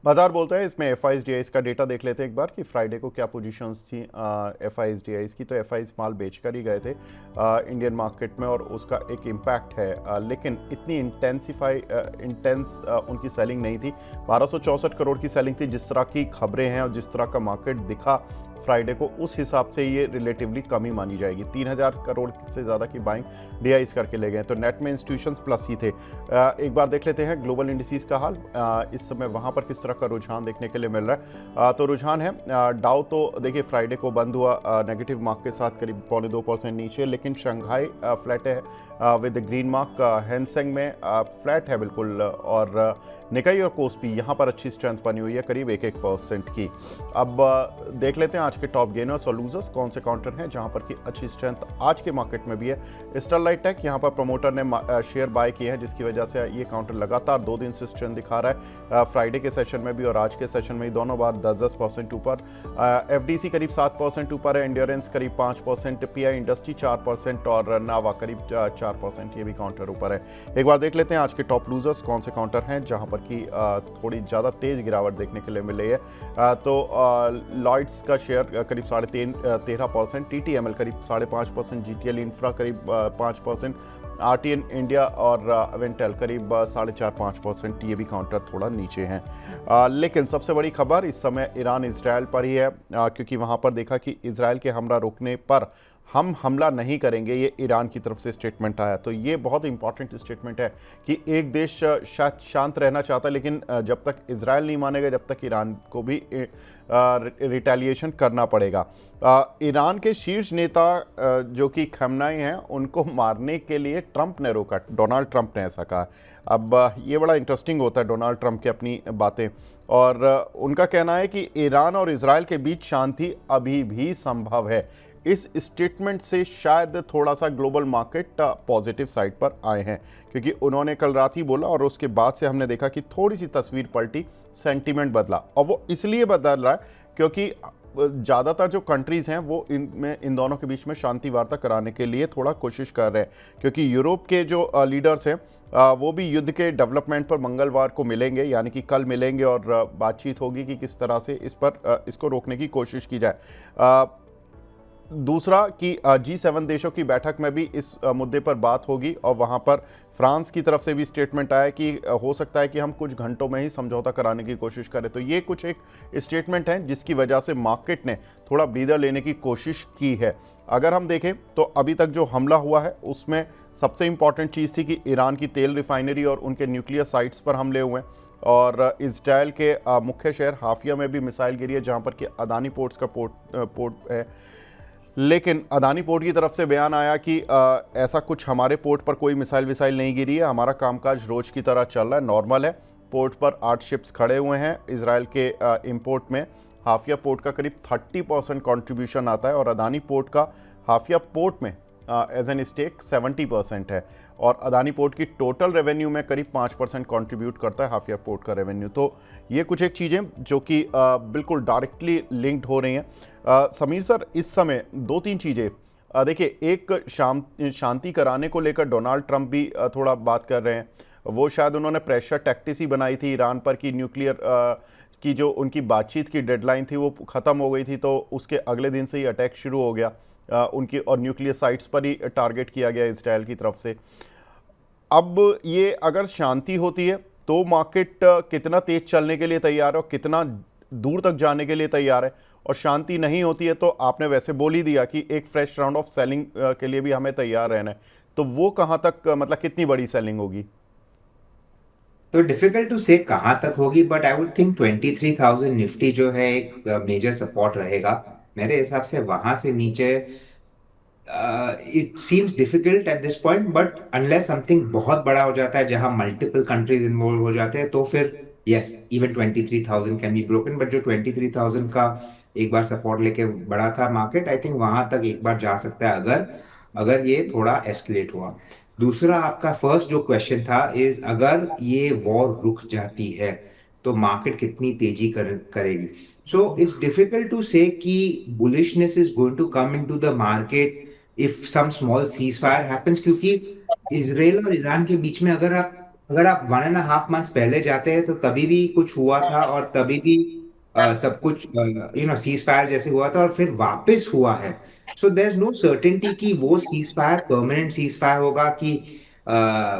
बाजार बोलता है इसमें एफ आई का डेटा देख लेते हैं एक बार कि फ्राइडे को क्या पोजीशंस थी एफ आई की। तो एफ माल बेचकर ही गए थे इंडियन मार्केट में, और उसका एक इम्पैक्ट है। लेकिन इतनी इंटेंस उनकी सेलिंग नहीं थी। 1264 करोड़ की सेलिंग थी। जिस तरह की खबरें हैं और जिस तरह का मार्केट दिखा फ्राइडे को, उस हिसाब से ये रिलेटिवली कमी मानी जाएगी। 3000 करोड़ से ज़्यादा की बाइंग डीआईज करके ले गए। तो नेट में इंस्टीट्यूशंस प्लस ही थे। एक बार देख लेते हैं ग्लोबल इंडिसेस का हाल। इस समय वहाँ पर किस तरह का रुझान देखने के लिए मिल रहा है। तो रुझान है, डाउ तो देखिए फ्राइडे को बंद हुआ नेगेटिव मार्क के साथ, करीब 2.25% नीचे, लेकिन शंघाई फ्लैट है विद ग्रीन मार्क। हैंसेंग में फ्लैट है बिल्कुल, और निकाई और कोस्पी यहाँ पर अच्छी स्ट्रेंथ बनी हुई है, करीब 1% की। अब देख लेते हैं आज के टॉप गेनर्स और लूजर्स कौन से काउंटर हैं जहाँ पर की अच्छी स्ट्रेंथ आज के मार्केट में भी है। स्टरलाइट टेक, यहाँ पर प्रमोटर ने शेयर बाय किए हैं, जिसकी वजह से ये काउंटर लगातार 2 दिन से स्ट्रेंथ दिखा रहा है। फ्राइडे के सेशन में भी और आज के सेशन में ही दोनों बार 10% ऊपर। एफडीसी करीब 7% ऊपर है, इंड्योरेंस करीब 5%, पीआई इंडस्ट्री 4% और नावा करीब 4%, ये भी काउंटर ऊपर है। एक बार देख लेते हैं आज के टॉप लूजर्स कौन से काउंटर हैं जहां पर की थोड़ी ज़्यादा तेज गिरावट देखने के लिए मिली है। तो लॉयड्स का शेयर करीब 13%, टीटीएमएल करीब 5.5%, जीटीएल इंफ्रा करीब 5%, आरटीएन इंडिया और अवेंटेल करीब 4.5-5%, ये भी काउंटर थोड़ा नीचे हैं। लेकिन सबसे बड़ी खबर इस समय ईरान इजराइल पर ही है, क्योंकि वहां पर देखा कि इजराइल के हमला रोकने पर हम हमला नहीं करेंगे, ये ईरान की तरफ से स्टेटमेंट आया। तो ये बहुत इंपॉर्टेंट स्टेटमेंट है कि एक देश शांत रहना चाहता है, लेकिन जब तक इजराइल नहीं मानेगा, जब तक ईरान को भी रिटेलिएशन करना पड़ेगा। ईरान के शीर्ष नेता जो कि खमेनी हैं, उनको मारने के लिए ट्रंप ने रोका, डोनाल्ड ट्रंप ने ऐसा कहा। अब ये बड़ा इंटरेस्टिंग होता है डोनाल्ड ट्रंप की अपनी बातें, और उनका कहना है कि ईरान और इजराइल के बीच शांति अभी भी संभव है। इस स्टेटमेंट से शायद थोड़ा सा ग्लोबल मार्केट पॉजिटिव साइड पर आए हैं, क्योंकि उन्होंने कल रात ही बोला और उसके बाद से हमने देखा कि थोड़ी सी तस्वीर पलटी, सेंटीमेंट बदला। और वो इसलिए बदल रहा है क्योंकि ज़्यादातर जो कंट्रीज़ हैं वो इन दोनों के बीच में शांति वार्ता कराने के लिए थोड़ा कोशिश कर रहे हैं, क्योंकि यूरोप के जो लीडर्स हैं वो भी युद्ध के डेवलपमेंट पर मंगलवार को मिलेंगे, यानी कि कल मिलेंगे, और बातचीत होगी कि किस तरह से इसको रोकने की कोशिश की जाए। दूसरा कि G7 देशों की बैठक में भी इस मुद्दे पर बात होगी, और वहां पर फ्रांस की तरफ से भी स्टेटमेंट आया कि हो सकता है कि हम कुछ घंटों में ही समझौता कराने की कोशिश करें। तो ये कुछ एक स्टेटमेंट है जिसकी वजह से मार्केट ने थोड़ा ब्रीदर लेने की कोशिश की है। अगर हम देखें तो अभी तक जो हमला हुआ है उसमें सबसे इंपॉर्टेंट चीज़ थी कि ईरान की तेल रिफाइनरी और उनके न्यूक्लियर साइट्स पर हमले हुए हैं, और इजराइल के मुख्य शहर हाफिया में भी मिसाइल गिरी है, जहाँ पर कि अदानी पोर्ट्स का पोर्ट है। लेकिन अदानी पोर्ट की तरफ से बयान आया कि ऐसा कुछ हमारे पोर्ट पर कोई मिसाइल नहीं गिरी है, हमारा कामकाज रोज की तरह चल रहा है, नॉर्मल है। पोर्ट पर 8 शिप्स खड़े हुए हैं इजराइल के इंपोर्ट में। हाफिया पोर्ट का करीब 30% कंट्रीब्यूशन आता है, और अदानी पोर्ट का हाफिया पोर्ट में एज एन स्टेक 70% है, और अदानी पोर्ट की टोटल रेवेन्यू में करीब 5% कंट्रीब्यूट करता है हाफिया पोर्ट का रेवेन्यू। तो ये कुछ एक चीज़ें जो कि बिल्कुल डायरेक्टली लिंक्ड हो रही हैं। समीर सर, इस समय 2-3 चीज़ें देखिए, एक शांति कराने को लेकर डोनाल्ड ट्रंप भी थोड़ा बात कर रहे हैं। वो शायद उन्होंने प्रेशर टैक्टिस ही बनाई थी ईरान पर कि न्यूक्लियर की जो उनकी बातचीत की डेडलाइन थी वो ख़त्म हो गई थी, तो उसके अगले दिन से ही अटैक शुरू हो गया उनकी, और न्यूक्लियर साइट्स पर ही टारगेट किया गया इजराइल की तरफ से। अब ये अगर शांति होती है तो मार्केट कितना तेज चलने के लिए तैयार है और कितना दूर तक जाने के लिए तैयार है, और शांति नहीं होती है तो आपने वैसे बोल ही दिया कि एक फ्रेश राउंड ऑफ सेलिंग के लिए भी हमें तैयार रहना है। तो वो कहां तक, मतलब कितनी बड़ी सेलिंग होगी? तो डिफिकल्ट टू से कहाँ तक होगी, but I would think 23,000 Nifty जो है एक मेजर सपोर्ट रहेगा मेरे हिसाब से। वहां से नीचे it seems difficult at this point, but unless something बहुत बड़ा हो जाता है जहां मल्टीपल कंट्रीज इन्वॉल्व हो जाते हैं, तो फिर yes, even 23,000 can be broken. But जो 23,000 का एक बार सपोर्ट लेके बड़ा था मार्केट, आई थिंक वहां तक एक बार जा सकता है अगर अगर ये थोड़ा एस्केलेट हुआ। दूसरा आपका फर्स्ट जो क्वेश्चन था इज, अगर ये वॉर रुक जाती है तो मार्केट कितनी तेजी करेगी। So it's difficult to say that bullishness is going to come into the market if some small cease fire happens, क्योंकि इसराइल और ईरान के बीच में अगर आप अगर आप 1.5 मंथ्स पहले जाते हैं तो तभी भी कुछ हुआ था, और तभी भी सब कुछ सीज फायर जैसे हुआ था, और फिर वापस हुआ है। So there is no certainty कि वो cease fire permanent cease fire होगा, कि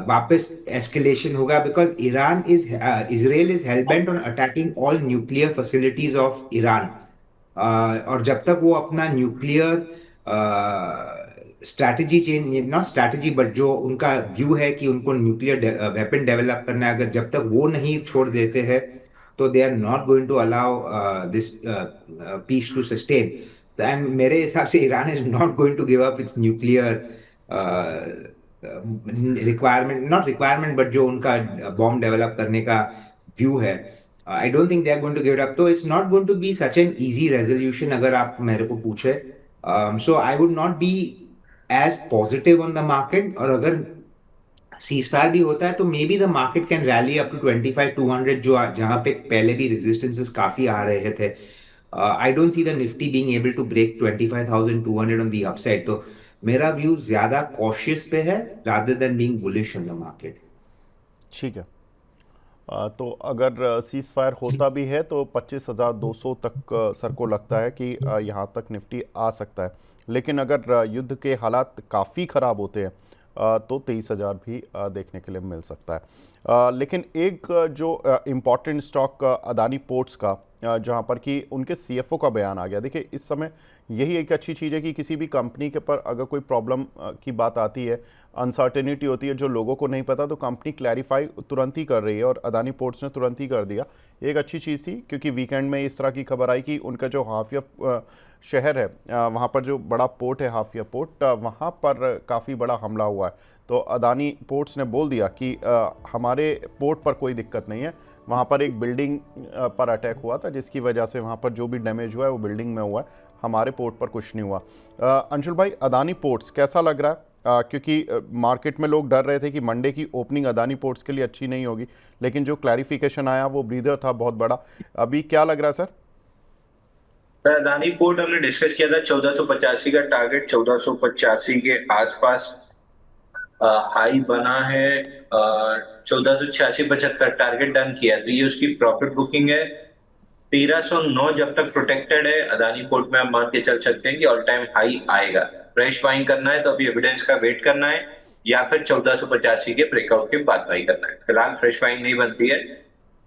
वापस एस्केलेशन होगा, because Iran is Israel is hell bent on attacking all nuclear facilities of Iran. और जब तक वो अपना nuclear strategy change, not strategy but जो उनका व्यू है कि उनको न्यूक्लियर वेपन डेवलप करना है, अगर जब तक वो नहीं छोड़ देते हैं, तो they are not going to allow this peace to sustain. And मेरे हिसाब से Iran is not going to give up its nuclear requirement, not requirement but जो उनका बॉम्ब डेवलप करने का व्यू है। I don't think they are going to give it up, तो it's not going to be such an easy resolution अगर आप मेरे को पूछे। So I would not be as positive on the market, और अगर सीज फायर भी होता है तो may be the market can rally up to 25-200, जो जहां पे पहले भी रेजिस्टेंसेस काफी आ रहे थे। I don't see the Nifty being able to break 25,200 on the upside, तो मेरा व्यू ज्यादा कॉशियस पे है rather than being bullish on the market. ठीक है। तो अगर सीज फायर होता भी है तो 25,200 तक सर को लगता है कि यहाँ तक निफ्टी आ सकता है। लेकिन अगर युद्ध के हालात काफ़ी ख़राब होते हैं तो 23,000 भी देखने के लिए मिल सकता है। लेकिन एक जो इम्पॉर्टेंट स्टॉक अदानी पोर्ट्स का, जहाँ पर कि उनके सीएफओ का बयान आ गया। देखिए, इस समय यही एक अच्छी चीज़ है कि किसी भी कंपनी के पर अगर कोई प्रॉब्लम की बात आती है, अनसर्टेनिटी होती है जो लोगों को नहीं पता, तो कंपनी क्लैरिफाई तुरंत ही कर रही है, और अदानी पोर्ट्स ने तुरंत ही कर दिया। एक अच्छी चीज़ थी, क्योंकि वीकेंड में इस तरह की खबर आई कि उनका जो हाफिया शहर है, वहाँ पर जो बड़ा पोर्ट है हाफिया पोर्ट, वहाँ पर काफ़ी बड़ा हमला हुआ है। तो अदानी पोर्ट्स ने बोल दिया कि हमारे पोर्ट पर कोई दिक्कत नहीं है, वहाँ पर एक बिल्डिंग पर अटैक हुआ था, जिसकी वजह से वहाँ पर जो भी डैमेज हुआ है वो बिल्डिंग में हुआ है, हमारे पोर्ट पर कुछ नहीं हुआ। अंशुल भाई, अदानी पोर्ट्स कैसा लग रहा है? क्योंकि मार्केट में लोग डर रहे थे कि मंडे की ओपनिंग अदानी पोर्ट्स के लिए अच्छी नहीं होगी, लेकिन जो क्लैरिफिकेशन आया वो ब्रीदर था बहुत बड़ा। अभी क्या लग रहा है सर? अदानी पोर्ट हमने डिस्कस किया था, 1485 का टारगेट 1485 के आसपास हाई बना है। 1486-75 टारगेट डन किया, तो ये उसकी प्रॉफिट बुकिंग है। 1309 जब तक प्रोटेक्टेड है अदानी पोर्ट में, आप मान के चल सकते हैं कि ऑल टाइम हाई आएगा। फ्रेश बाइंग करना है तो अभी एविडेंस का वेट करना है, या फिर 1485 के ब्रेकआउट के बाद बाई करना है। फिलहाल फ्रेश बाइंग नहीं बनती है,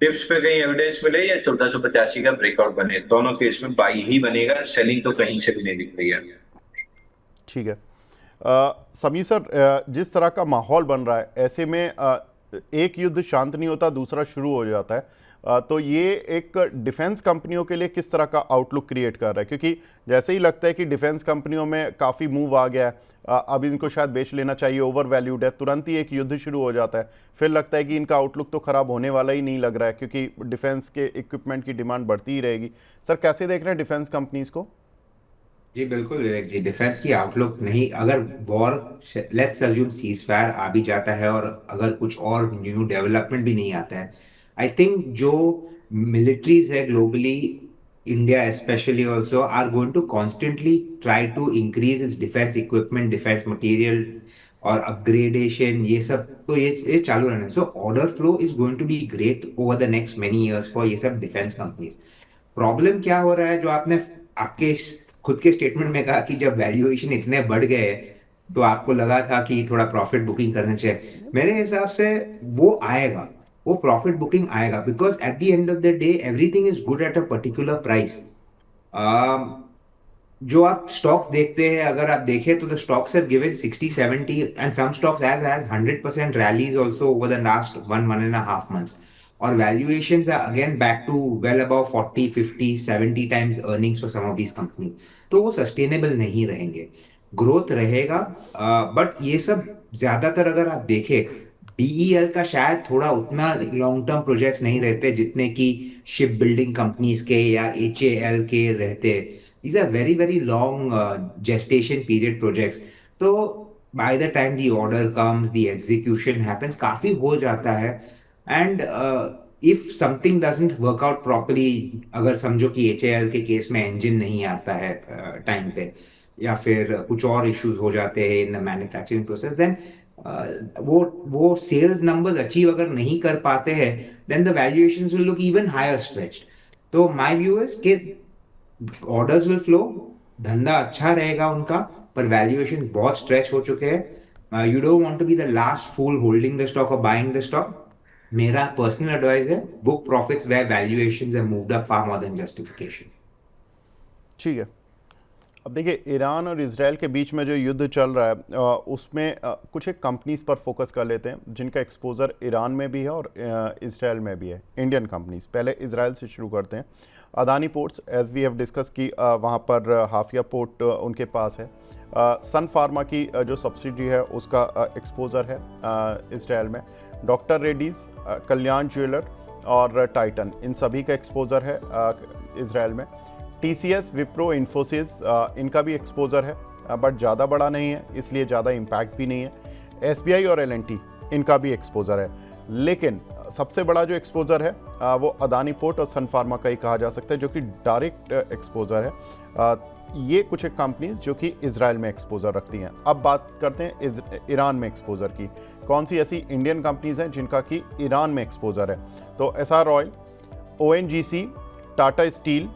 टिप्स पे कहीं एविडेंस मिले या 1485 का ब्रेकआउट बने, दोनों केस में बाई ही बनेगा, सेलिंग तो कहीं से भी नहीं दिख रही है। ठीक है। समीर सर, जिस तरह का माहौल बन रहा है, ऐसे में एक युद्ध शांत नहीं होता, दूसरा शुरू हो जाता है। तो ये एक डिफेंस कंपनियों के लिए किस तरह का आउटलुक क्रिएट कर रहा है? क्योंकि जैसे ही लगता है कि डिफेंस कंपनियों में काफ़ी मूव आ गया है, अब इनको शायद बेच लेना चाहिए, ओवर वैल्यूड है, तुरंत ही एक युद्ध शुरू हो जाता है। फिर लगता है कि इनका आउटलुक तो ख़राब होने वाला ही नहीं लग रहा है, क्योंकि डिफेंस के इक्विपमेंट की डिमांड बढ़ती ही रहेगी। सर, कैसे देख रहे हैं डिफेंस कंपनीज को? जी बिल्कुल विवेक जी, डिफेंस की आउटलुक नहीं, अगर war, let's assume cease fire आ भी जाता है और अगर कुछ और न्यू डेवलपमेंट भी नहीं आता है, आई थिंक जो मिलिट्रीज है globally, India specially also are going to constantly try to increase its defence equipment, defence material और अपग्रेडेशन, ये सब तो ये चालू रहना है। So order flow is going to be great over the next many years for ये सब डिफेंस कंपनीज। प्रॉब्लम क्या हो रहा है, जो आपने आपके खुद के स्टेटमेंट में कहा कि जब वैल्यूएशन इतने बढ़ गए तो आपको लगा था कि थोड़ा प्रॉफिट बुकिंग करना चाहिए, मेरे हिसाब से वो आएगा, वो प्रॉफिट बुकिंग आएगा, because at the end of the day everything is good at a particular price. जो आप स्टॉक्स देखते हैं, अगर आप देखें तो the stocks are given 60-70 and some stocks has 100% rallies also over the last 1.5 months, और valuations are again back to well above 40, 50, 70 times earnings for some of these companies. तो वो सस्टेनेबल नहीं रहेंगे, ग्रोथ रहेगा, बट ये सब ज्यादातर अगर आप देखें, बीईएल का शायद थोड़ा उतना लॉन्ग टर्म प्रोजेक्ट्स नहीं रहते जितने कि शिप बिल्डिंग कंपनीज के या एचएएल के रहते। these are very very long gestation period projects, तो by the time the order comes, the execution happens, काफी हो जाता है। and if something doesn't work out properly, अगर समझो कि एचएएल के केस में इंजन नहीं आता है टाइम पे, या फिर कुछ और इश्यूज हो जाते हैं in the manufacturing process, then वो सेल्स नंबर्स अचीव अगर नहीं कर पाते हैं, then the valuations will look even higher stretched. तो माय व्यू इज कि ऑर्डर्स विल फ्लो, धंधा अच्छा रहेगा उनका, पर वैल्यूएशंस बहुत स्ट्रेच हो चुके हैं. You don't want to be the last fool holding the stock और बाइंग द स्टॉक. मेरा पर्सनल एडवाइस है, book profits where valuations have moved up far more than justification. ठीक है. अब देखिए, ईरान और इसराइल के बीच में जो युद्ध चल रहा है उसमें कुछ एक कंपनीज पर फोकस कर लेते हैं जिनका एक्सपोजर ईरान में भी है और इसराइल में भी है. Indian companies. पहले इसराइल से शुरू करते हैं. Adani Ports, as we have discuss की, वहाँ पर हाफिया पोर्ट उनके पास है. सन फार्मा की जो सब्सिडी है उसका एक्सपोजर है इसराइल में. डॉक्टर रेड्डीज, कल्याण ज्वेलर और टाइटन, इन सभी का एक्सपोजर है इसराइल में. TCS, विप्रो, इन्फोसिस, इनका भी एक्सपोजर है बट ज़्यादा बड़ा नहीं है, इसलिए ज़्यादा इम्पैक्ट भी नहीं है. SBI और L&T, इनका भी एक्सपोजर है. लेकिन सबसे बड़ा जो एक्सपोजर है वो अदानी पोर्ट और सन फार्मा का ही कहा जा सकता है, जो कि डायरेक्ट एक्सपोजर है. ये कुछ एक कंपनीज जो कि इसराइल में एक्सपोजर रखती हैं. अब बात करते हैं ईरान में एक्सपोजर की. कौन सी ऐसी इंडियन कंपनीज हैं जिनका कि ईरान में एक्सपोजर है? तो SR oil, ONGC, Tata steel,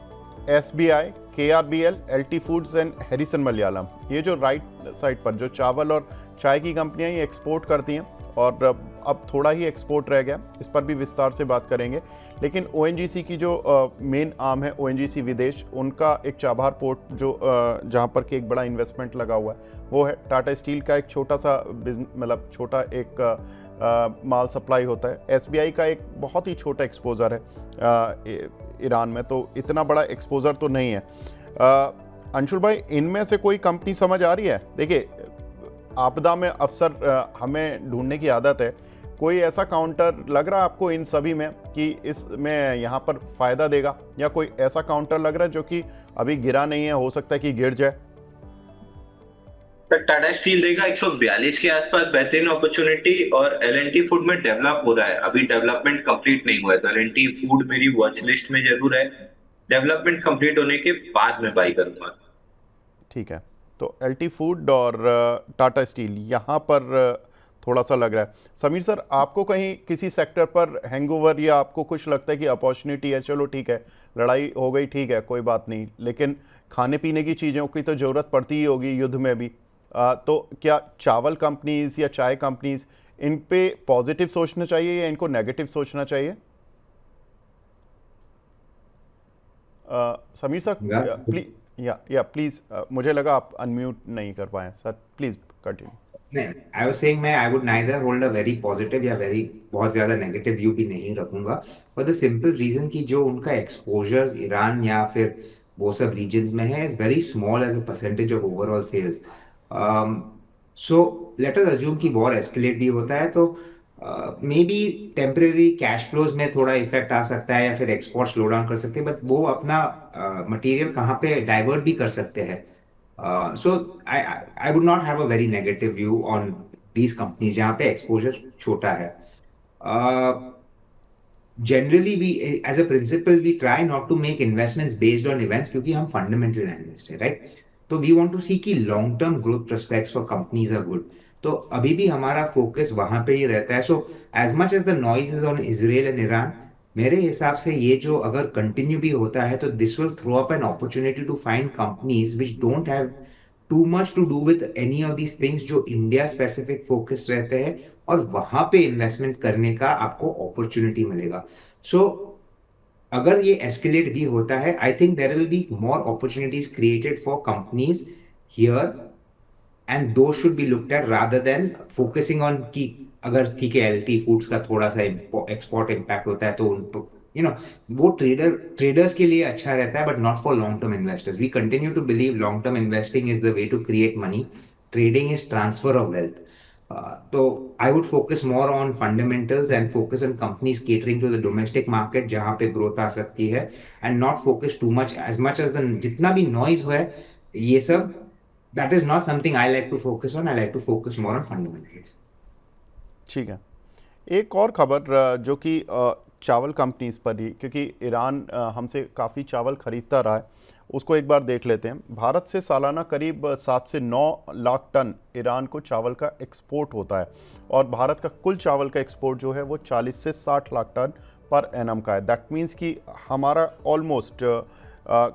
SBI, KRBL, LT foods and Harrison Malayalam, ये जो राइट साइड पर जो चावल और चाय की कंपनियां ये एक्सपोर्ट करती हैं. और अब थोड़ा ही एक्सपोर्ट रह गया, इस पर भी विस्तार से बात करेंगे. लेकिन ONGC की जो मेन आर्म है, ONGC विदेश, उनका एक चाबहार पोर्ट जो जहां पर कि एक बड़ा इन्वेस्टमेंट लगा हुआ है वो है. टाटा स्टील का एक छोटा सा मतलब छोटा एक माल सप्लाई होता है. SBI का एक बहुत ही छोटा एक्सपोजर है ईरान में, तो इतना बड़ा एक्सपोजर तो नहीं है. अंशुल भाई, इनमें से कोई कंपनी समझ आ रही है? देखिए, आपदा में अवसर हमें ढूंढने की आदत है. कोई ऐसा काउंटर लग रहा है आपको इन सभी में कि इसमें यहाँ पर फायदा देगा, या कोई ऐसा काउंटर लग रहा है जो कि अभी गिरा नहीं है, हो सकता है कि गिर जाए? टाटा स्टील देगा 142 के आसपास बेहतरीन अपॉर्चुनिटी, और L&T फूड में डेवलप हो रहा है, अभी डेवलपमेंट कंप्लीट नहीं हुआ है, तो L&T फूड मेरी वॉच लिस्ट में जरूर है. डेवलपमेंट कंप्लीट होने के बाद में बाई करूंगा. ठीक है. तो LT फूड और टाटा स्टील यहाँ पर थोड़ा सा लग रहा है. समीर सर, आपको कहीं किसी सेक्टर पर हैंगओवर या आपको कुछ लगता है कि अपॉर्चुनिटी है? चलो ठीक है, लड़ाई हो गई, ठीक है, कोई बात नहीं, लेकिन खाने पीने की चीज़ों की तो ज़रूरत पड़ती ही होगी युद्ध में भी. तो क्या चावल कंपनीज या चाय कंपनीज, इन पे पॉजिटिव सोचना चाहिए या इनको नेगेटिव सोचना चाहिए? समीर सर, प्लीज प्लीज, मुझे लगा आप अनम्यूट नहीं कर पाए सर, प्लीज कंटिन्यू. नहीं, आई वाज सेइंग मैं I would neither hold a very positive या वेरी बहुत ज्यादा नेगेटिव व्यू भी नहीं रखूंगा, फॉर द सिंपल रीजन कि जो उनका एक्सपोजर्स ईरान या फिर वो सब रीजन्स में है is very small as a percentage of overall sales. So let us assume कि वॉर एस्केलेट भी होता है तो may be temporary cash flows में थोड़ा इफेक्ट आ सकता है या फिर एक्सपोर्ट स्लो डाउन कर सकते हैं, बट वो अपना मटेरियल कहाँ पे डाइवर्ट भी कर सकते हैं. So I would not have a very negative view on these companies जहाँ पे exposure छोटा है. Generally we as a principle we try not to make investments based on events क्योंकि हम fundamental analyst हैं, right? तो we want to see कि long term growth prospects for companies are good. तो अभी भी हमारा focus वहाँ पे ही रहता है. So as much as the noise is on Israel and Iran, मेरे हिसाब से ये जो अगर कंटिन्यू भी होता है तो this will throw up an opportunity to find companies which don't have too much to do with any of these things, जो इंडिया स्पेसिफिक फोकस्ड रहते हैं, और वहां पे इन्वेस्टमेंट करने का आपको अपॉर्चुनिटी मिलेगा. सो अगर ये एस्केलेट भी होता है, I think there will be more opportunities created for companies here, and though should be looked at rather than focusing on कि अगर ठीक है LT फूड्स का थोड़ा सा एक्सपोर्ट इम्पैक्ट होता है तो उनको वो ट्रेडर्स के लिए अच्छा रहता है, but not for long term investors. We continue to believe long term investing is the way to create money. Trading is transfer of wealth. तो I would focus more on fundamentals and focus on companies catering to the domestic market जहां पे growth आ सकती है, and not focus too much as the जितना भी noise हुआ है ये सब, that is not something I like to focus on. I like to focus more on fundamentals. ठीक है. एक और खबर जो कि चावल कंपनीज पर ही, क्योंकि ईरान हमसे काफ़ी चावल खरीदता रहा है उसको एक बार देख लेते हैं। भारत से सालाना करीब 7 से 9 लाख टन ईरान को चावल का एक्सपोर्ट होता है और भारत का कुल चावल का एक्सपोर्ट जो है वो 40 से 60 लाख टन पर एनम का है। दैट मीन्स कि हमारा ऑलमोस्ट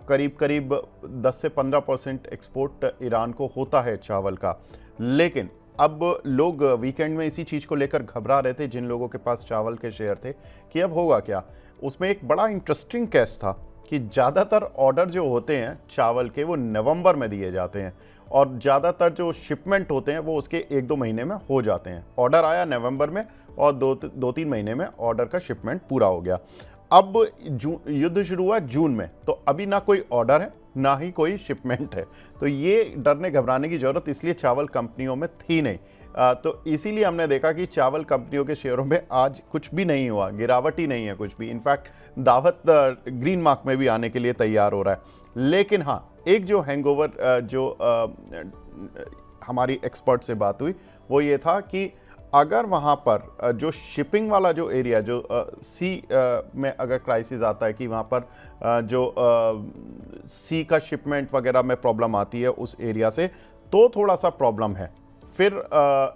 करीब करीब 10 से 15% एक्सपोर्ट ईरान को होता है चावल का। लेकिन अब लोग वीकेंड में इसी चीज़ को लेकर घबरा रहे थे, जिन लोगों के पास चावल के शेयर थे, कि अब होगा क्या। उसमें एक बड़ा इंटरेस्टिंग केस था कि ज़्यादातर ऑर्डर जो होते हैं चावल के वो नवंबर में दिए जाते हैं और ज़्यादातर जो शिपमेंट होते हैं वो उसके 1-2 महीने में हो जाते हैं। ऑर्डर आया नवंबर में और 2-3 महीने में ऑर्डर का शिपमेंट पूरा हो गया। अब युद्ध शुरू हुआ जून में, तो अभी ना कोई ऑर्डर है ना ही कोई शिपमेंट है, तो ये डरने घबराने की ज़रूरत इसलिए चावल कंपनियों में थी नहीं। तो इसीलिए हमने देखा कि चावल कंपनियों के शेयरों में आज कुछ भी नहीं हुआ, गिरावट ही नहीं है कुछ भी। इनफैक्ट दावत ग्रीन मार्क में भी आने के लिए तैयार हो रहा है। लेकिन हाँ, एक जो हैंगओवर जो हमारी एक्सपर्ट से बात हुई वो ये था कि अगर वहाँ पर जो शिपिंग वाला जो एरिया जो सी में अगर क्राइसिस आता है कि वहाँ पर जो सी का शिपमेंट वगैरह में प्रॉब्लम आती है उस एरिया से, तो थोड़ा सा प्रॉब्लम है। फिर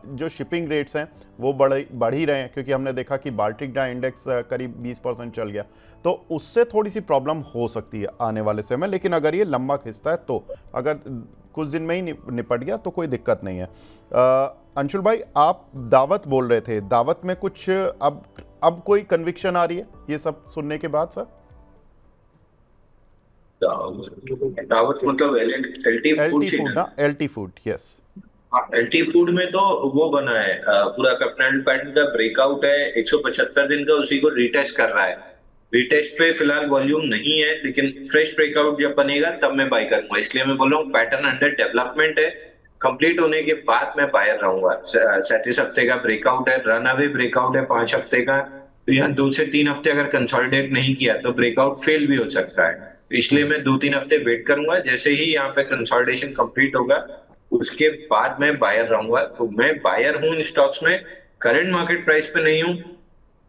जो शिपिंग रेट्स हैं वो बढ़ ही रहे हैं, क्योंकि हमने देखा कि बाल्टिक ड्राई इंडेक्स करीब 20% चल गया, तो उससे थोड़ी सी प्रॉब्लम हो सकती है आने वाले समय। लेकिन अगर ये लंबा खिंचता है तो अगर कुछ दिन में ही निपट गया तो कोई दिक्कत नहीं है। अंशुल भाई, आप दावत बोल रहे थे, दावत में कुछ अब कोई कन्विक्शन आ रही है ये सब सुनने के बाद सर? दावत मतलब एलटी फूड ना, LT food, yes. LT food में तो वो बना है पूरा कैपिटल पैटर्न का ब्रेकआउट है 175 दिन का, उसी को रिटेस्ट कर रहा है। रिटेस्ट पे फिलहाल वॉल्यूम नहीं है, लेकिन फ्रेश ब्रेकआउट जब बनेगा तब मैं बाय करूंगा। इसलिए मैं बोल रहा हूँ पैटर्न अंडर डेवलपमेंट है, कंप्लीट होने के बाद मैं बायर रहूंगा। 37 हफ्ते का ब्रेकआउट है, रन अवे ब्रेकआउट है 5 हफ्ते का, तो यहाँ 2 से 3 हफ्ते अगर कंसोलिडेट नहीं किया तो ब्रेकआउट फेल भी हो सकता है। इसलिए मैं 2-3 हफ्ते वेट करूंगा, जैसे ही यहाँ पे कंसोलिडेशन कंप्लीट होगा उसके बाद मैं बायर रहूंगा। तो मैं बायर हूँ इन स्टॉक्स में, करंट मार्केट प्राइस पे नहीं हूँ।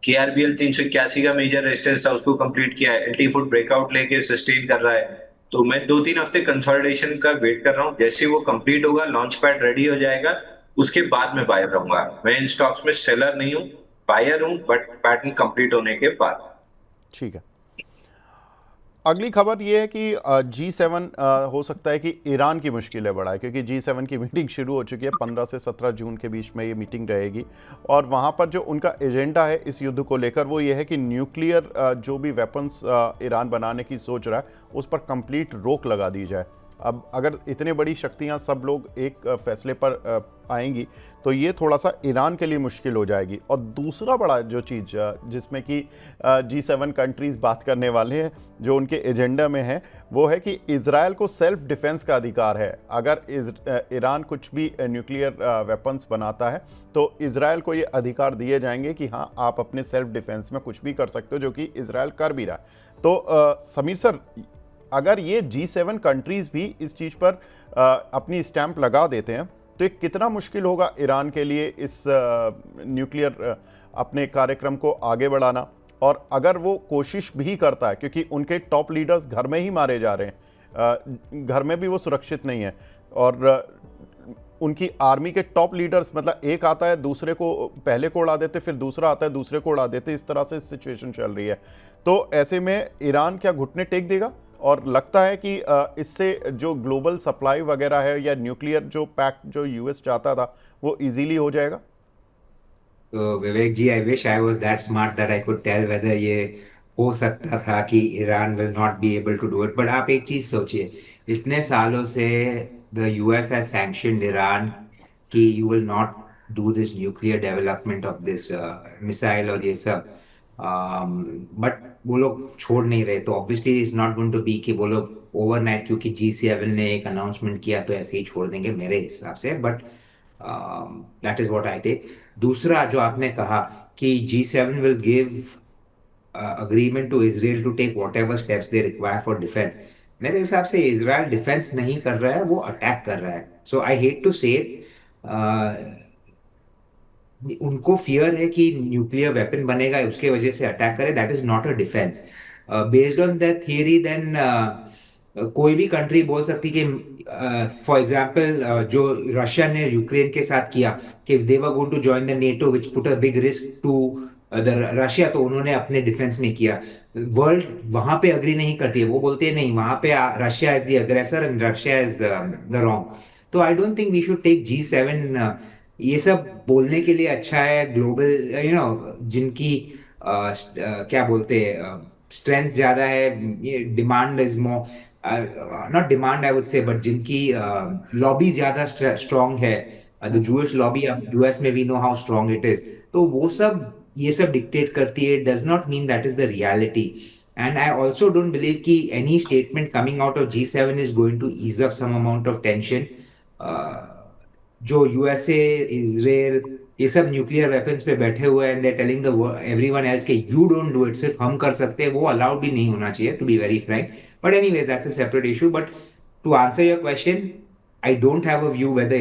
केआरबीएल 381 का मेजर रेजिस्टेंस था, उसको कंप्लीट किया है, एलटी फूड ब्रेकआउट लेके सस्टेन कर रहा है। तो मैं 2-3 हफ्ते कंसोलिडेशन का वेट कर रहा हूँ, जैसे वो कंप्लीट होगा, लॉन्च पैड रेडी हो जाएगा, उसके बाद मैं बायर रहूंगा। मैं इन स्टॉक्स में सेलर नहीं हूँ, बायर हूँ, बट पैटर्न कंप्लीट होने के बाद। ठीक है। अगली खबर ये है कि G7 हो सकता है कि ईरान की मुश्किलें बढ़ाए, क्योंकि G7 की मीटिंग शुरू हो चुकी है। 15 से 17 जून के बीच में ये मीटिंग रहेगी और वहाँ पर जो उनका एजेंडा है इस युद्ध को लेकर वो ये है कि न्यूक्लियर जो भी वेपन्स ईरान बनाने की सोच रहा है उस पर कंप्लीट रोक लगा दी जाए। अब अगर इतने बड़ी शक्तियां सब लोग एक फैसले पर आएंगी तो ये थोड़ा सा ईरान के लिए मुश्किल हो जाएगी। और दूसरा बड़ा जो चीज़ जिसमें कि G7 कंट्रीज़ बात करने वाले हैं, जो उनके एजेंडा में है, वो है कि इजराइल को सेल्फ डिफेंस का अधिकार है। अगर ईरान कुछ भी न्यूक्लियर वेपन्स बनाता है तो इजराइल को ये अधिकार दिए जाएंगे कि हाँ, आप अपने सेल्फ डिफेंस में कुछ भी कर सकते हो, जो कि इजराइल कर भी रहा है। तो समीर सर, अगर ये G7 कंट्रीज़ भी इस चीज़ पर अपनी स्टैंप लगा देते हैं तो ये कितना मुश्किल होगा ईरान के लिए इस न्यूक्लियर अपने कार्यक्रम को आगे बढ़ाना। और अगर वो कोशिश भी करता है, क्योंकि उनके टॉप लीडर्स घर में ही मारे जा रहे हैं, घर में भी वो सुरक्षित नहीं है, और उनकी आर्मी के टॉप लीडर्स, मतलब एक आता है दूसरे को पहले को उड़ा देते, फिर दूसरा आता है दूसरे को उड़ा देते, इस तरह से सिचुएशन चल रही है। तो ऐसे में ईरान क्या घुटने टेक देगा? और लगता है कि इससे जो ग्लोबल सप्लाई वगैरह है या न्यूक्लियर जो पैक्ट जो यूएस चाहता था वो इजीली हो जाएगा। तो Vivek ji, I wish I was that smart that I could tell whether ये हो सकता था कि Iran will not be able to do it. But आप एक चीज सोचिए, इतने सालों से the US has sanctioned Iran कि you will not do this nuclear development of this missile और ये सब, बट वो लोग छोड़ नहीं रहे। तो obviously is not going to be कि वो लोग ओवरनाइट, क्योंकि G7 ने एक अनाउंसमेंट किया तो ऐसे ही छोड़ देंगे मेरे हिसाब से। But that is what I take. दूसरा जो आपने कहा कि G7 will give agreement to Israel to take whatever steps they require for defense, मेरे हिसाब से इजराइल डिफेंस नहीं कर रहा है, वो अटैक कर रहा है। सो आई हेट टू से उनको फियर है कि न्यूक्लियर वेपन बनेगा उसके वजह से अटैक करे। That is not a defence. Based on that theory then कोई भी कंट्री बोल सकती कि फॉर एग्जांपल जो रशिया ने यूक्रेन के साथ किया कि if they were going to join the NATO which put a big risk to the Russia, तो उन्होंने अपने डिफेंस में किया। वर्ल्ड वहां पे अग्री नहीं करती है, वो बोलते हैं नहीं, वहां पे Russia is the aggressor and Russia is the wrong. तो I don't think we should take G7 ये सब बोलने के लिए अच्छा है ग्लोबल, जिनकी क्या बोलते हैं स्ट्रेंथ ज्यादा है, demand is more, not demand I would say, but जिनकी लॉबी ज्यादा स्ट्रांग है, द जूइश लॉबी, यूएस में we know how strong it is, तो वो सब ये सब डिक्टेट करती है, does not mean that is the reality. And I also don't believe कि any statement coming out of G7 is going to ease up some amount of tension. जो USA, Israel, ये सब न्यूक्लियर वेपन्स पे बैठे हुए हैं, दे telling the everyone else के you don't do it, सिर्फ हम कर सकते हैं, वो अलाउड भी नहीं होना चाहिए, to be very frank. But anyways that's a separate issue. But to answer your question, I don't have a view whether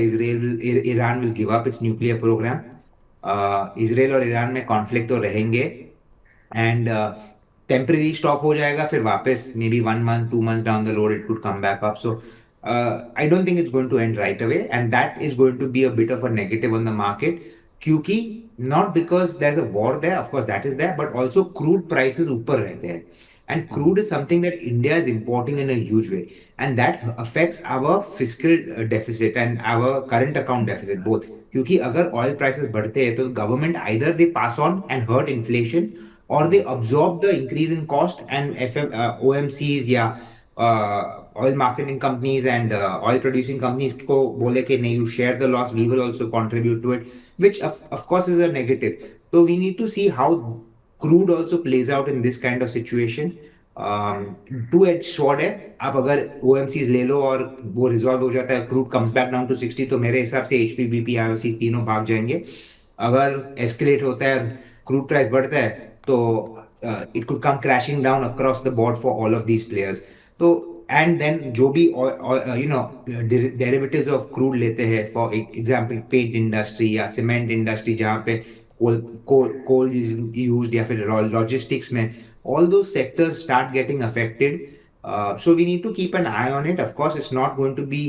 Iran will give up its nuclear program. Israel और ईरान में conflict तो रहेंगे, and temporary stop हो जाएगा, फिर वापस maybe 1 month 2 months down the road it could come back up. So I don't think it's going to end right away, and that is going to be a bit of a negative on the market, क्योंकि not because there is a war there, of course that is there, but also crude prices ऊपर रहते हैं, and crude is something that India is importing in a huge way, and that affects our fiscal deficit and our current account deficit both, क्योंकि अगर oil prices बढ़ते हैं तो government either they pass on and hurt inflation, or they absorb the increase in cost, and OMCs या oil marketing companies and oil producing companies को बोले कि नहीं, you share the loss, we will also contribute to it, which of course is a negative. So we need to see how crude also plays out in this kind of situation. Two edge sword है, आप अगर OMCs ले लो और वो resolve हो जाता है, crude comes back down to 60, तो मेरे हिसाब से HP, BP, IOC तीनों भाग जाएंगे। अगर एस्केलेट होता है, क्रूड प्राइस बढ़ता है, तो it could come crashing down across the board for all of these players. तो एंड देन जो भी डेरिवेटिव्स ऑफ क्रूड लेते हैं, फॉर एग्जांपल पेंट इंडस्ट्री या सीमेंट इंडस्ट्री जहाँ पे कोल इज यूज्ड, या फिर लॉजिस्टिक्स में, all those sectors start getting affected. So we need to keep an eye on it. Of course, it's not going to be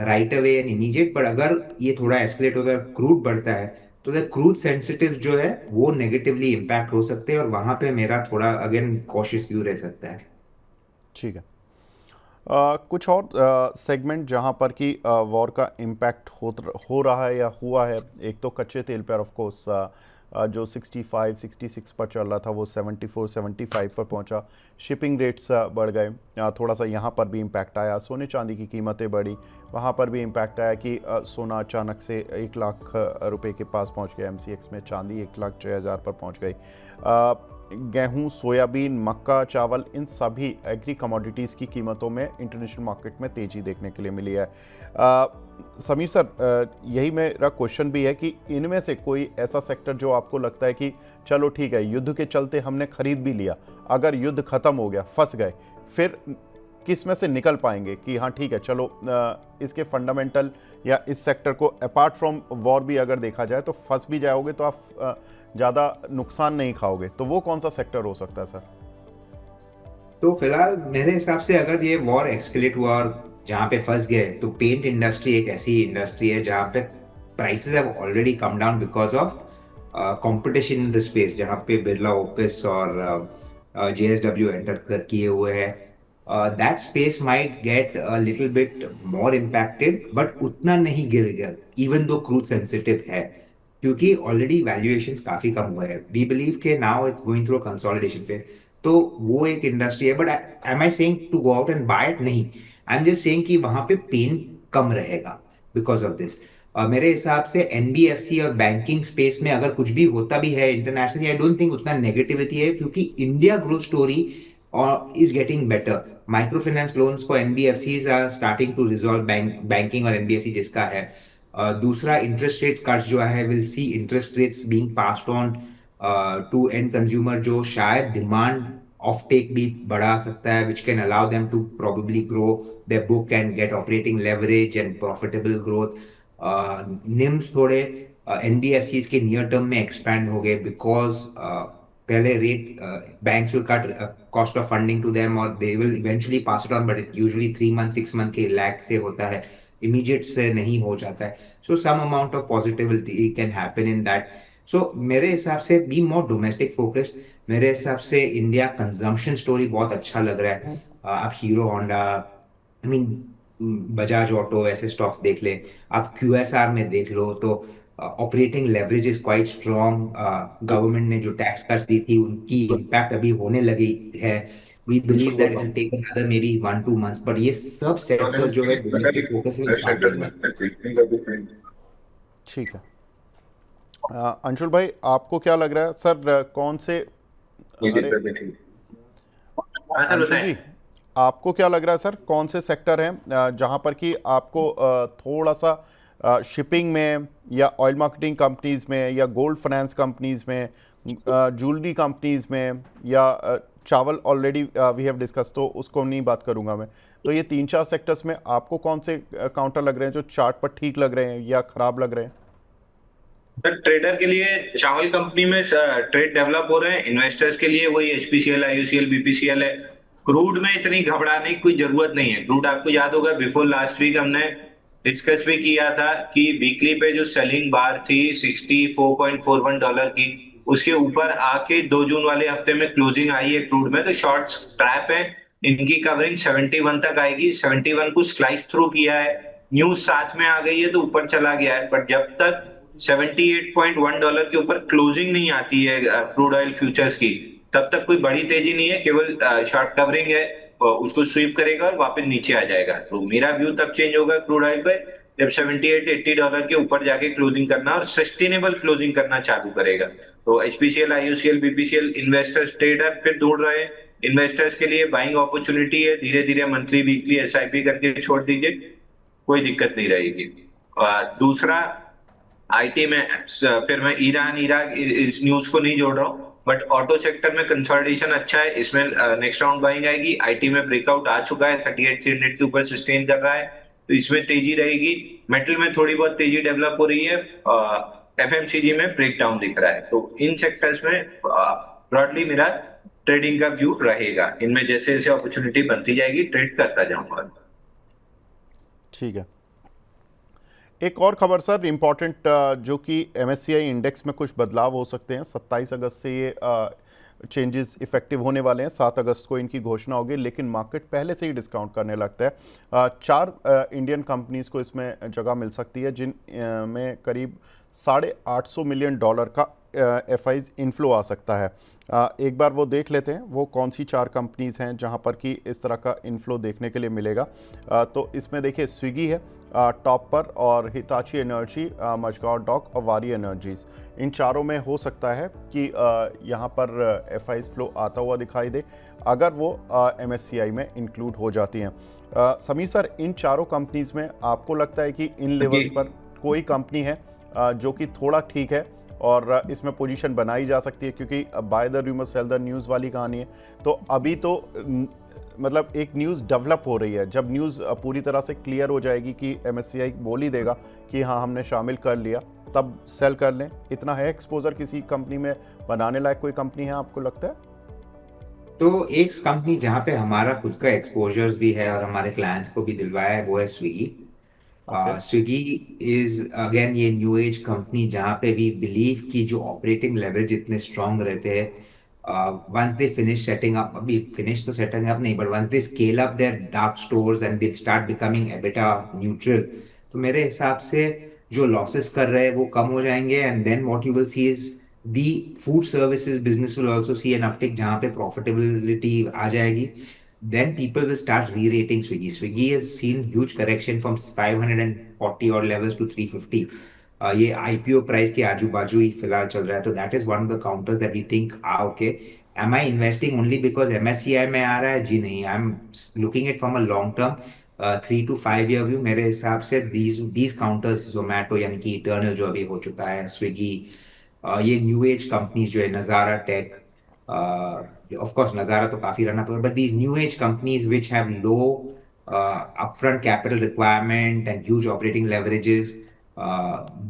right away and immediate, but अगर ये थोड़ा escalate होता है, crude बढ़ता है, तो द क्रूड सेंसिटिव जो है वो नेगेटिवली इम्पैक्ट हो सकते हैं, और वहां पे मेरा थोड़ा अगेन कॉशियस व्यू रह सकता है। ठीक है। कुछ और सेगमेंट जहां पर कि वॉर का इम्पैक्ट हो रहा है या हुआ है, एक तो कच्चे तेल पर ऑफ कोर्स जो 65-66 पर चल रहा था वो 74-75 पर पहुंचा, शिपिंग रेट्स बढ़ गए, थोड़ा सा यहाँ पर भी इम्पैक्ट आया, सोने चांदी की कीमतें बढ़ी, वहाँ पर भी इम्पैक्ट आया कि सोना अचानक से 1 लाख रुपए के पास पहुँच गया, MCX में चांदी 1,06,000 पर पहुँच गई। गेहूं, सोयाबीन, मक्का, चावल, इन सभी एग्री कमोडिटीज़ की कीमतों में इंटरनेशनल मार्केट में तेज़ी देखने के लिए मिली है। समीर सर, यही मेरा क्वेश्चन भी है कि इनमें से कोई ऐसा सेक्टर जो आपको लगता है कि चलो ठीक है, युद्ध के चलते हमने खरीद भी लिया, अगर युद्ध ख़त्म हो गया, फंस गए, फिर किस में से निकल पाएंगे कि हाँ ठीक है चलो इसके फंडामेंटल या इस सेक्टर को अपार्ट फ्रॉम वॉर भी अगर देखा जाए तो फंस भी जाओगे तो आप ज़्यादा नुकसान नहीं खाओगे, तो वो कौन सा सेक्टर हो सकता है सर? तो फिलहाल मेरे हिसाब से अगर ये वॉर एक्सकेलेट हुआ और जहाँ पे फंस गए, तो पेंट इंडस्ट्री एक ऐसी इंडस्ट्री है जहाँ पे prices have already come down because of competition in the space, जहाँ पे बिरला ओपिस और JSW एंटर किए हुए हैं। That space might get a little bit more impacted, but उतना नहीं गिर गया, इवन दो क्रूड सेंसिटिव है, क्योंकि ऑलरेडी वैल्यूएशंस काफी कम हुए हैं। वी बिलीव के now it's going through consolidation phase, तो वो एक इंडस्ट्री है। But am I saying to go out and buy it? नहीं, आई एम जस्ट सेइंग कि वहां पे पेन कम रहेगा बिकॉज ऑफ दिस। मेरे हिसाब से NBFC और बैंकिंग स्पेस में अगर कुछ भी होता भी है इंटरनेशनली, आई डोंट थिंक उतना नेगेटिविटी है, क्योंकि India growth story is getting better. Microfinance loans को NBFCs are starting to resolve, banking और NBFC जिसका है। दूसरा, इंटरेस्ट रेट कट्स जो है, will see interest rates being passed on to end consumer, जो शायद डिमांड ऑफ टेक भी बढ़ा सकता है, which can allow them to probably grow their book and get operating leverage and profitable growth. NIMs थोड़े NBFCs के near term में expand हो गए बिकॉज पहले rate banks will cut cost of funding to them, or they will eventually pass it on, but it usually 3 months 6 month के lag से होता है, immediate से नहीं हो जाता है. So some amount of positivity can happen in that. So मेरे हिसाब से be more domestic focused. मेरे हिसाब से इंडिया कंजम्पशन स्टोरी बहुत अच्छा लग रहा है. आप hero Honda, I mean Bajaj auto, ऐसे स्टॉक्स देख ले. आप QSR में देख लो तो operating leverage is quite strong. Government ने जो टैक्स कट्स दी थी उनकी इम्पैक्ट अभी होने लगी है. We believe that it will take another may be 1-2 months, but ये सब सेक्टर्स जो है डोमेस्टिक फोकस विल स्टार्ट करना. ठीक है. अंशुल भाई, आपको क्या लग रहा है सर, कौन से अंशुल जी, आपको क्या लग रहा है सर, कौन से सेक्टर हैं जहां पर कि आपको थोड़ा सा शिपिंग में या ऑयल मार्केटिंग कंपनीज में या गोल्ड फाइनेंस कंपनीज में, ज्वेलरी कंपनीज में, या चावल ऑलरेडी वी हैव डिस्कस, तो उसको नहीं बात करूंगा मैं. तो ये 3-4 सेक्टर्स में आपको कौन से काउंटर लग रहे हैं जो चार्ट पर ठीक लग रहे हैं या खराब लग रहे हैं? सर, ट्रेडर के लिए चावल कंपनी में ट्रेड डेवलप हो रहे हैं. इन्वेस्टर्स के लिए वही HPCL, IOCL, BPCL है. क्रूड में इतनी घबराने की कोई जरूरत नहीं है. क्रूड आपको याद होगा बिफोर लास्ट वीक हमने डिस्कस भी किया था कि वीकली पे जो सेलिंग बार थी $64.41 की, उसके ऊपर आके 2 जून वाले हफ्ते में क्लोजिंग आई है क्रूड में. तो शॉर्ट्स ट्रैप है, इनकी कवरिंग 71 तक आएगी. 71 को स्लाइस थ्रू किया है, न्यूज साथ में आ गई है तो ऊपर चला गया है. बट जब तक $78.1 के ऊपर क्लोजिंग नहीं आती है क्रूड ऑयल फ्यूचर्स की, तब तक कोई बड़ी तेजी नहीं है. केवल शॉर्ट कवरिंग है, उसको स्वीप करेगा और वापस नीचे आ जाएगा. तो मेरा व्यू तब चेंज होगा क्रूड ऑयल पे जब $78-80 के ऊपर जाके क्लोजिंग करना और सस्टेनेबल क्लोजिंग करना चालू करेगा. तो HPCL, IOCL, BPCL investors trader फिर ढूंढ रहे हैं. इन्वेस्टर्स के लिए बाइंग अपॉर्चुनिटी है. धीरे धीरे मंथली वीकली SIP करके छोड़ दीजिए, कोई दिक्कत नहीं रहेगी. दूसरा IT में फिर मैं ईरान इराक इस न्यूज को नहीं जोड़ रहा हूँ, बट ऑटो सेक्टर में कंसोलिडेशन अच्छा है. इसमें नेक्स्ट राउंड बाइंग आएगी. IT में ब्रेकआउट आ चुका है, 3800 के ऊपर सस्टेन कर रहा है, तो इसमें तेजी रहेगी. मेटल में थोड़ी बहुत तेजी डेवलप हो रही है. FMCG में ब्रेकडाउन दिख रहा है. तो इन सेक्टर्स में ब्रॉडली मेरा ट्रेडिंग का व्यू रहेगा. इनमें जैसे जैसे अपॉर्चुनिटी बनती जाएगी ट्रेड करता जाऊंगा. ठीक है. एक और खबर सर इम्पॉर्टेंट, जो कि MSCI इंडेक्स में कुछ बदलाव हो सकते हैं. 27 अगस्त से ये चेंजेस इफेक्टिव होने वाले हैं. 7 अगस्त को इनकी घोषणा होगी, लेकिन मार्केट पहले से ही डिस्काउंट करने लगता है. 4 इंडियन कंपनीज को इसमें जगह मिल सकती है, जिन में करीब $850 मिलियन का FIs इनफ्लो आ सकता है. एक बार वो देख लेते हैं वो कौन सी 4 कंपनीज हैं जहां पर कि इस तरह का इनफ्लो देखने के लिए मिलेगा. तो इसमें देखिए स्विगी है टॉप पर, और हिताची एनर्जी, मझगांव डॉक और वारी एनर्जीज. इन चारों में हो सकता है कि यहाँ पर FIs फ्लो आता हुआ दिखाई दे अगर वो MSCI में इंक्लूड हो जाती हैं. समीर सर, इन चारों कंपनीज में आपको लगता है कि इन लेवल्स पर कोई कंपनी है जो कि थोड़ा ठीक है और इसमें पोजीशन बनाई जा सकती है? क्योंकि by the rumour cell the news वाली कहानी है. तो अभी तो मतलब एक न्यूज़ डेवलप हो रही है. जब न्यूज़ पूरी तरह से क्लियर हो जाएगी कि MSCI बोल ही देगा कि हाँ हमने शामिल कर लिया, तब सेल कर लें. इतना है एक्सपोजर किसी कंपनी में बनाने लायक कोई कंपनी है आपको लगता है? तो एक कंपनी जहाँ पे हमारा खुद का एक्सपोजर्स भी है और हमारे क्लाइंट्स को भी दिलवाया है, वो है स्विगी. स्विगी इज अगेन ये न्यू एज कंपनी जहाँ पे भी बिलीव की जो ऑपरेटिंग लेवरेज इतने स्ट्रांग रहते हैं, once they finish setting up, अभी finish तो setting up नहीं, but once they scale up their dark stores and they start becoming EBITDA neutral, तो मेरे हिसाब से जो losses कर रहे हैं वो कम हो जाएंगे. And then what you will see is the food services business will also see an uptick जहाँ पे profitability आ जाएगी. Then people will start re-rating Swiggy. Swiggy has seen huge correction from 540 odd levels to 350. ये IPO price के आजू बाजू ही फिलहाल चल रहा है. तो that is one of the counters that we think okay. Am I investing only because MSCI में आ रहा है? जी नहीं, I am looking it from a long term 3 to 5 year view. मेरे हिसाब से दीज काउंटर्स, जोमैटो यानी कि इटर्नल जो अभी हो चुका है, स्विगी, ये न्यू एज कंपनीज जो है, नजारा टेक, ऑफ कोर्स नजारा तो काफी run up, but these new age companies which have low upfront capital requirement and huge operating leverages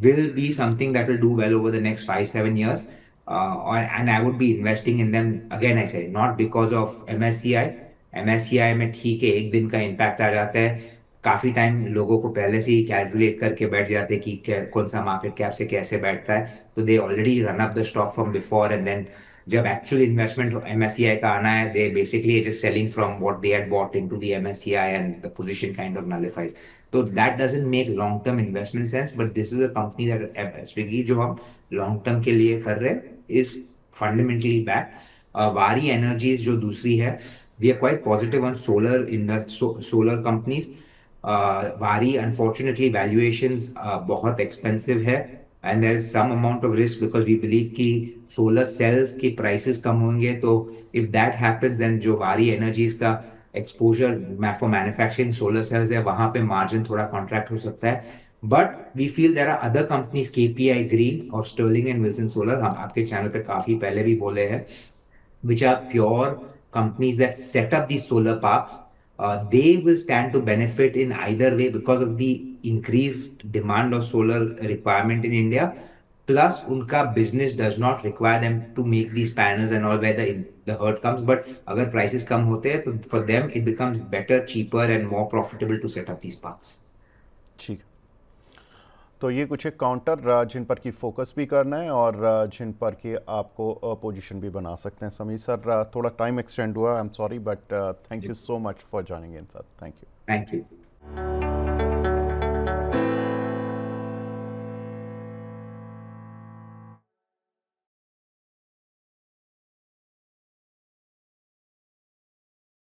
will be something that will do well over the next 5-7 years. and I would be investing in them again. I said not because of MSCI. MSCI में ठीक है, एक दिन का impact आ जाता है, काफी time लोगों को पहले से ही कैलकुलेट करके बैठ जाते हैं कि कौन सा मार्केट कैप से कैसे बैठता है, तो they already run up the stock from before, and then जब एक्चुअल इन्वेस्टमेंट MSCI का आना है, they basically just selling from what they had bought into the MSCI and the position kind of nullifies. तो that doesn't make long term investment sense, but this is a company that Swiggy जो हम long term के लिए कर रहे हैं is fundamentally back. Waaree Energies जो दूसरी है, we are quite positive on solar companies. Vari, unfortunately, valuations बहुत expensive है, and there is some amount of risk because we believe कि solar cells के prices कम होंगे, तो if that happens then जो Vari Energies का exposure for manufacturing solar cells है, वहाँ पे margin थोड़ा contract हो सकता है. But we feel there are other companies, KPI Green और Sterling and Wilson Solar, हम आपके चैनल पे काफी पहले भी बोले हैं, which are pure companies that set up these solar parks. They will stand to benefit in either way because of the increased demand of solar requirement in India. Plus, unka business does not require them to make these panels and all where the hurt comes. But agar prices come hote hai, to for them it becomes better, cheaper, and more profitable to set up these parks. ठीक. तो ये कुछ एक counter जिन पर की focus भी करना है और जिन पर कि आपको पोजीशन भी बना सकते हैं. समीर सर, थोड़ा टाइम एक्सटेंड हुआ, I am sorry, but thank you so much for joining in sir. Thank you. Thank you.